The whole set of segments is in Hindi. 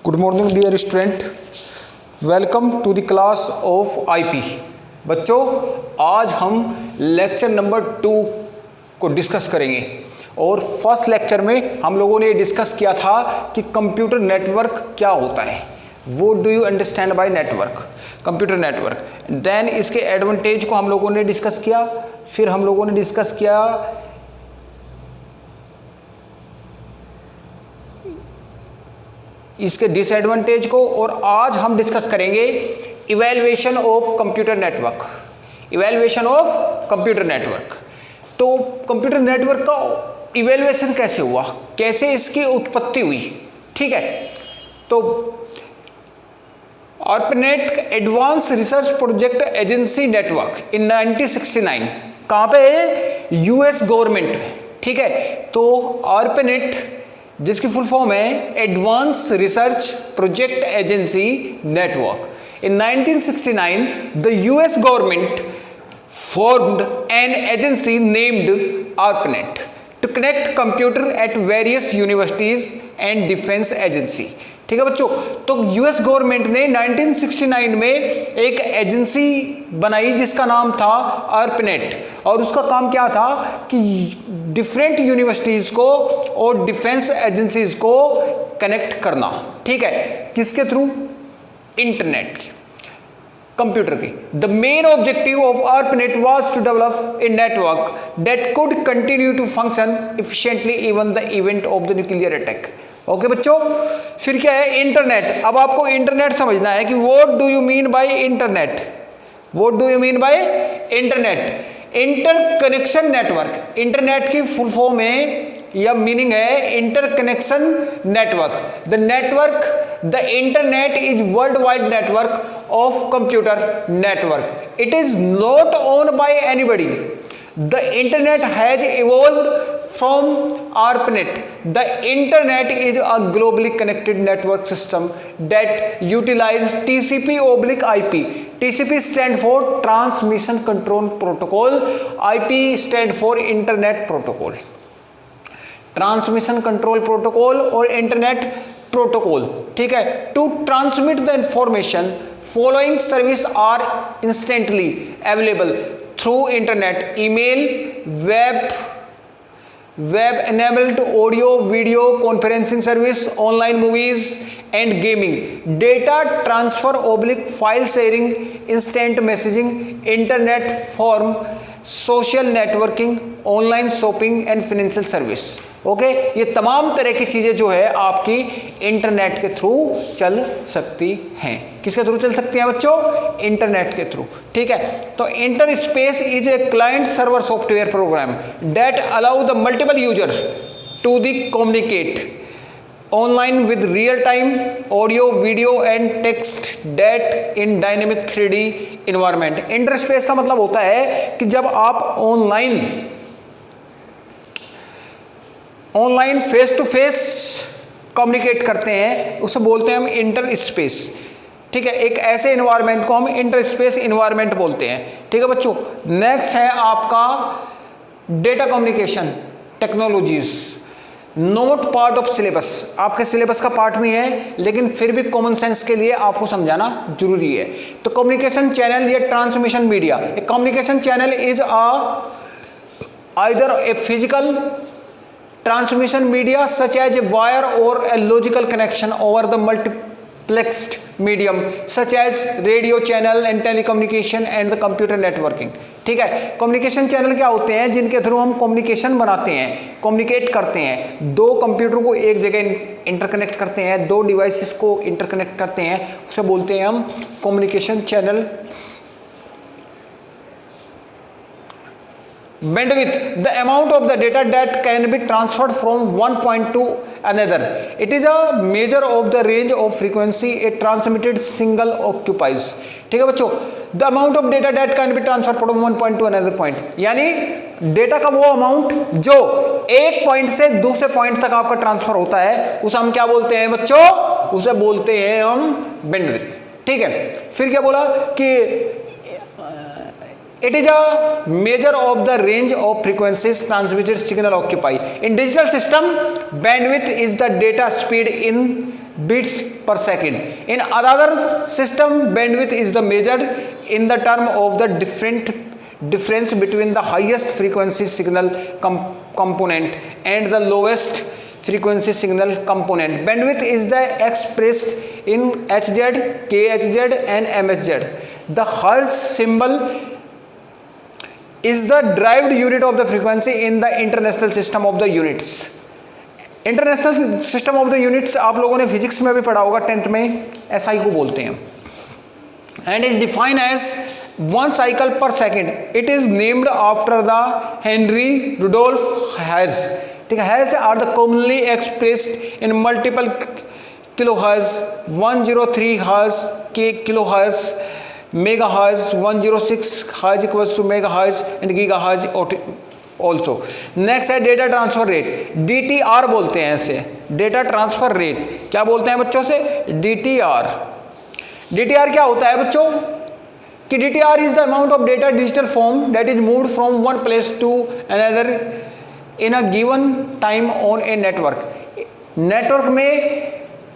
Good morning dear student, welcome to the class of IP. बच्चों, आज हम लेक्चर नंबर 2 को डिस्कस करेंगे और फर्स्ट लेक्चर में हम लोगों ने डिस्कस किया था कि कंप्यूटर नेटवर्क क्या होता है। What do you understand by network, computer network. Then इसके एडवांटेज को हम लोगों ने डिस्कस किया, फिर हम लोगों ने डिस्कस किया इसके डिसएडवांटेज को, और आज हम डिस्कस करेंगे evaluation of computer network. Evaluation of computer network. तो कंप्यूटर नेटवर्क का इवैल्यूएशन कैसे हुआ, कैसे इसकी उत्पत्ति हुई, ठीक है। तो ARPANET advance research project agency network इन 1969 कहाँ पे है, यूएस गवर्नमेंट में, ठीक है। तो ARPANET जिसकी फुल फॉर्म है advance research project agency network. In 1969 the US government formed an agency named ARPANET to connect computer at various universities and defense agency, ठीक है बच्चों। तो यूएस गवर्नमेंट ने 1969 में एक एजेंसी बनाई जिसका नाम था ARPANET, और उसका काम क्या था कि डिफरेंट यूनिवर्सिटीज को और डिफेंस एजेंसीज को कनेक्ट करना, ठीक है। किसके थ्रू, इंटरनेट की, कंप्यूटर की। The main objective of ARPANET was to develop a network that could continue to function efficiently even the event of the nuclear attack. Okay बच्चों, फिर क्या है इंटरनेट। अब आपको इंटरनेट समझना है कि what do you mean by internet, what do you mean by internet. Interconnection network, internet की फुल फॉर्म है या मीनिंग है interconnection network. The network, the internet is world wide network of computer network. It is not owned by anybody. The internet has evolved from ARPANET. The internet is a globally connected network system that utilizes TCP/IP. TCP stand for Transmission Control Protocol. IP stand for Internet Protocol. Transmission Control Protocol और Internet Protocol, ठीक है। To transmit the information, following service are instantly available through internet, email, web enabled audio video conferencing service, online movies and gaming, data transfer / file sharing, instant messaging, internet forum, social networking, online shopping and financial service. Okay, ये तमाम तरह की चीजें जो है आपकी इंटरनेट के थ्रू चल सकती हैं। किसके थ्रू चल सकती हैं बच्चों, इंटरनेट के थ्रू, ठीक है। तो inter space is a client server software program that allow the multiple user to the communicate online with real time audio video and text date in dynamic 3D environment. Inter space का मतलब होता है कि जब आप online face to face communicate करते हैं उसे बोलते हैं हम इंटर स्पेस, ठीक है। एक ऐसे इन्वायरमेंट को हम इंटर स्पेस इन्वायरमेंट बोलते हैं, ठीक है बच्चों। नेक्स्ट है आपका data communication technologies, not part of syllabus, आपके सिलेबस का पार्ट नहीं है, लेकिन फिर भी कॉमन सेंस के लिए आपको समझाना जरूरी है। तो कम्युनिकेशन चैनल या transmission media, communication channel is either a physical transmission media such as a wire or a logical connection over the multiplexed medium such as radio channel and telecommunication and the computer networking, ठीक है। कम्युनिकेशन चैनल क्या होते हैं, जिनके थ्रू हम कम्युनिकेशन बनाते हैं, कम्युनिकेट करते हैं, दो कंप्यूटर को एक जगह इंटरकनेक्ट करते हैं, दो डिवाइसेस को इंटरकनेक्ट करते हैं, उसे बोलते हैं हम communication channel. Bandwidth, the amount of the data that can be transferred from one point to another. It is a measure of the range of frequency a transmitted signal occupies, ठीक है बच्चों। The amount of data that can be transferred from one point to another point, यानी डेटा का वो अमाउंट जो एक पॉइंट से दूसरे पॉइंट तक आपका ट्रांसफर होता है उसे हम क्या बोलते हैं बच्चों, उसे बोलते हैं हम बैंडविड्थ, ठीक है। फिर क्या बोला कि It is a measure of the range of frequencies transmitted signal occupy. In digital system, bandwidth is the data speed in bits per second. In other system, bandwidth is the measured in the term of the difference between the highest frequency signal component and the lowest frequency signal component. Bandwidth is the expressed in Hz, kHz and MHz. The Hertz symbol is the derived unit of the frequency in the international system of the units. International system of the units आप लोगों ने फिजिक्स में भी पढ़ा होगा 10th में, SI को बोलते हैं, and is defined as 1 cycle per second. It is named after the Henry Rudolf Hertz. ठीक है, hertz are the commonly expressed in multiple kilo hertz, 103 hertz के kilo hertz, mega hertz, 106 hertz equals to mega hertz and giga hertz also. Next है डेटा ट्रांसफर रेट, DTR बोलते हैं इसे, डेटा ट्रांसफर रेट. क्या बोलते हैं बच्चों से? DTR. DTR क्या होता है बच्चों? कि DTR is the amount of data digital form that is moved from one place to another in a given time on a network.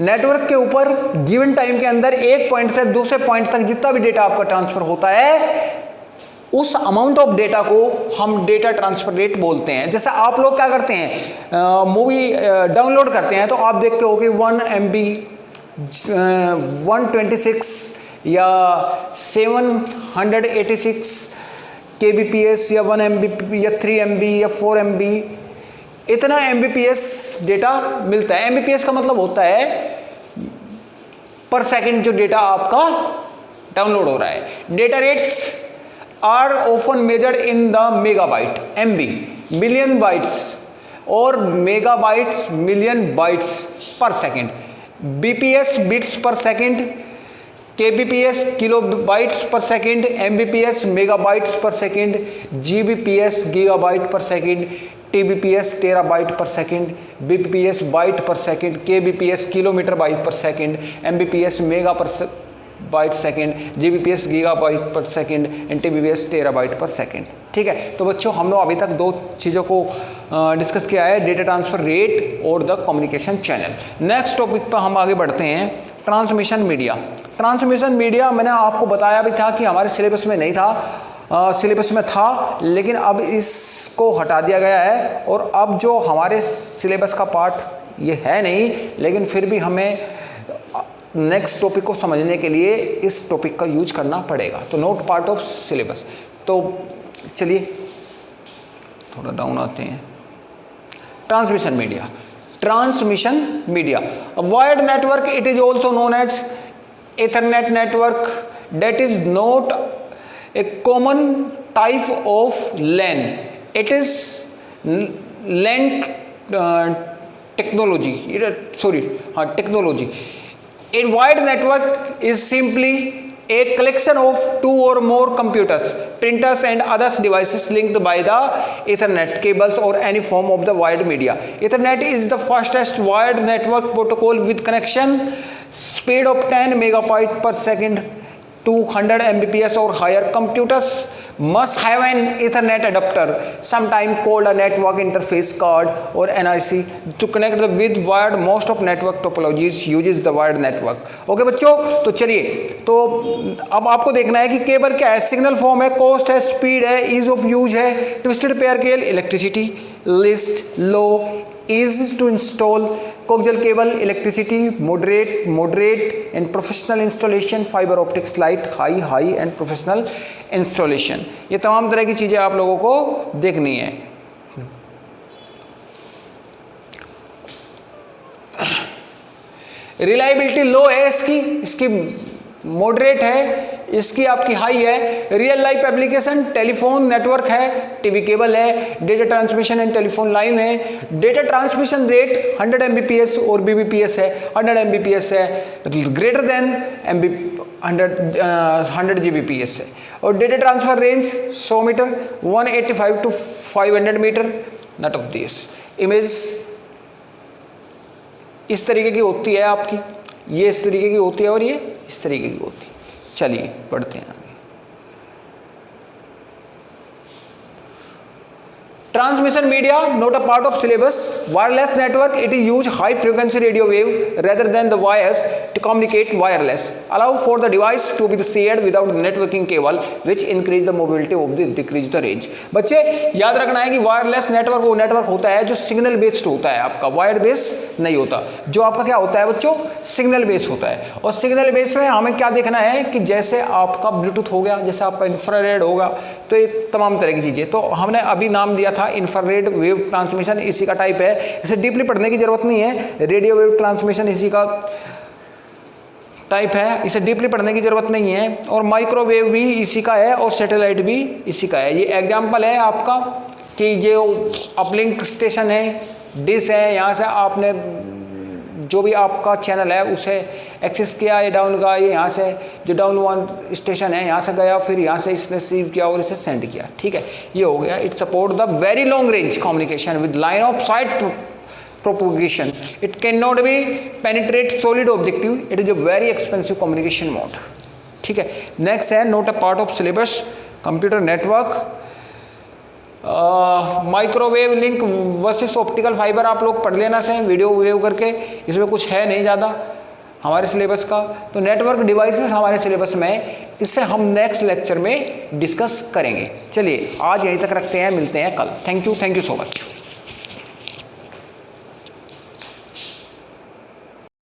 Network के ऊपर गिवन टाइम के अंदर एक पॉइंट से दूसरे पॉइंट तक जितना भी डेटा आपका ट्रांसफर होता है, उस अमाउंट ऑफ डेटा को हम डेटा ट्रांसफर रेट बोलते हैं. जैसे आप लोग क्या करते हैं, मूवी डाउनलोड करते हैं तो आप देखते हो कि 1 MB 126 या 786 kbps या 1 MB या 3 MB या 4 MB, इतना MBPS डेटा मिलता है. MBPS का मतलब होता है पर सेकंड जो डेटा आपका डाउनलोड हो रहा है. Data rates are often measured in the megabyte, MB, million bytes or megabytes, million bytes per second. BPS, bits per second, KBPS, kilobytes per second, MBPS, megabytes per second, GBPS, gigabyte per second, TBPS, terabyte per second, BPS, byte per second, KBPS, kilometer byte per second, MBPS, mega per byte second, GBPS gigabyte per second and TBPS terabyte per second. ठीक है, तो बच्चों हम लोग अभी तक दो चीज़ों को डिस्कस किया है, डेटा ट्रांसफर रेट और the communication channel. Next topic पर हम आगे बढ़ते हैं, ट्रांसमिशन मीडिया. ट्रांसमिशन मीडिया मैंने आपको बताया भी था कि हमारे सिलेबस में नहीं था, सिलेबस में था लेकिन अब इसको हटा दिया गया है, और अब जो हमारे सिलेबस का पार्ट ये है नहीं, लेकिन फिर भी हमें नेक्स्ट टॉपिक को समझने के लिए इस टॉपिक का यूज करना पड़ेगा. तो नोट पार्ट ऑफ सिलेबस. तो चलिए थोड़ा डाउन आते हैं. Transmission media. Transmission media, wired network, it is also known as Ethernet network that is not a common type of LAN. It is LAN technology. Technology. A wired network is simply a collection of two or more computers, printers and other devices linked by the Ethernet cables or any form of the wired media. Ethernet is the fastest wired network protocol with connection speed of 10 megabit per second to 100 Mbps or higher. Computers must have an Ethernet adapter, sometimes called a network interface card or NIC, to connect with wired. Most of network topologies uses the wired network. Okay बच्चों, तो चलिए, तो अब आपको देखना है कि केबल क्या है. सिग्नल फॉर्म है, कॉस्ट है, स्पीड है, ईज ऑफ यूज है, twisted pair cable, electricity, list, low, easy to install, coaxial cable, electricity, moderate and professional installation, fiber optics, light, high and professional installation. ये तमाम तरह की चीज़ें आप लोगों को देखनी है. रिलायबिलिटी लो है इसकी मॉडरेट है, इसकी आपकी हाई है. Real life application, telephone network है, टीवी केबल है, data transmission and telephone line है. डेटा ट्रांसमिशन रेट 100 Mbps और BBPS है, 100 Mbps है, ग्रेटर देन 100 Gbps है. और data transfer range 100 meter, 185 to 500 meter. Not of this. Image इस तरीके की होती है आपकी, ये इस तरीके की होती है और ये इस तरीके की होती है. चलिए बढ़ते हैं आगे. Transmission media not a part of syllabus. Wireless network, it is use high frequency radio wave rather than the wires to communicate wireless. Allow for the device to be shared without networking cable, which increase the mobility of the decrease the range. बच्चे याद रखना है कि वायरलेस नेटवर्क वो नेटवर्क होता है जो सिग्नल बेस्ड होता है, आपका वायर बेस नहीं होता। जो आपका क्या होता है बच्चों, सिग्नल बेस होता है। और सिग्नल बेस में हमें क्या देखना है कि जैसे आपका ब्लूटूथ हो गया, जैसे आपका इंफ्रारेड होगा, तो ये तमाम तरह की चीज़ें। तो हमने अभी नाम दिया था इंफ्रारेड वेव ट्रांसमिशन, इसी का टाइप है, इसे डीपली पढ़ने की जरूरत नहीं है। रेडियो वेव ट्रांसमिशन इसी का टाइप है, इसे डीपली पढ़ने की जरूरत नहीं है। और माइक्रोवेव भी इसी का है और सैटेलाइट भी इसी का है। ये एग्जाम्पल है आपका कि जो अपलिंक स्टेशन है, डिश है, यहाँ से आपने जो भी आपका चैनल है उसे एक्सेस किया, ये डाउन का, ये यहाँ से जो डाउन वन स्टेशन है यहाँ से गया, फिर यहाँ से इसने रिसीव किया और इसे सेंड किया। ठीक है, ये हो गया। It support the very long range communication with line of site propagation. It cannot be penetrate solid objective. It is a very expensive communication mode. ठीक है, नेक्स्ट है note a part of syllabus computer network, microwave link versus optical fibre आप लोग पढ़ लेना से वीडियो वेव करके, इसमें कुछ है नहीं ज़्यादा हमारे सिलेबस का। तो नेटवर्क डिवाइसेस हमारे सिलेबस में, इससे हम नेक्स्ट लेक्चर में डिस्कस करेंगे। चलिए आज यहीं तक रखते हैं, मिलते हैं कल। Thank you so much.